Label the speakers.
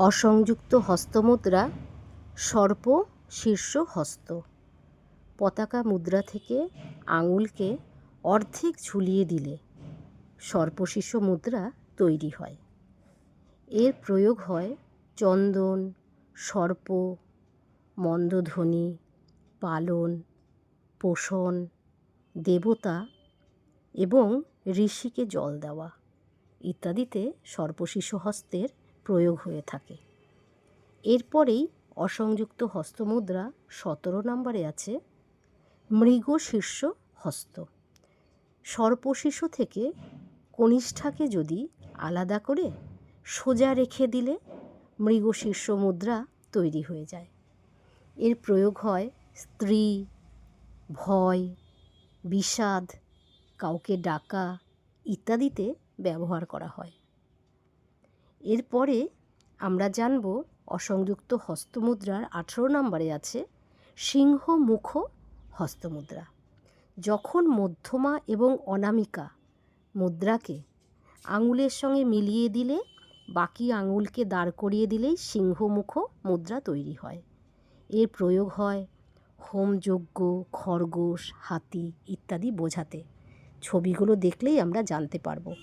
Speaker 1: অসংযুক্ত হস্তমুদ্রা সর্প শীর্ষ হস্ত। পতাকা মুদ্রা থেকে আঙুলকে অর্ধেক ঝুলিয়ে দিলে সর্পশীর্ষ মুদ্রা তৈরি হয়। এর প্রয়োগ হয় চন্দন, সর্প, মন্দধ্বনি, পালন, পোষণ, দেবতা এবং ঋষিকে জল দেওয়া ইত্যাদিতে সর্পশীর্ষ হস্তের প্রয়োগ হয়ে থাকে। এরপরেই অসংযুক্ত হস্তমুদ্রা 17 নম্বরে আছে মৃগশীর্ষ হস্ত। সর্পশীর্ষ থেকে কনিষ্ঠাকে যদি আলাদা করে সোজা রেখে দিলে মৃগশীর্ষ মুদ্রা তৈরি হয়ে যায়। এর প্রয়োগ হয় স্ত্রী, ভয়, বিষাদ, কাউকে ডাকা ইত্যাদিতে ব্যবহার করা হয়। এরপরে আমরা জানব অসংযুক্ত হস্তমুদ্রার 18 নম্বরে আছে সিংহমুখ হস্তমুদ্রা। যখন মধ্যমা এবং অনামিকা মুদ্রাকে আঙুলের সঙ্গে মিলিয়ে দিলে বাকি আঙুলকে দাঁড় করিয়ে দিলেই সিংহমুখ মুদ্রা তৈরি হয়। এর প্রয়োগ হয় হোমযজ্ঞ, খরগোশ, হাতি ইত্যাদি বোঝাতে। ছবিগুলো দেখলেই আমরা জানতে পারব।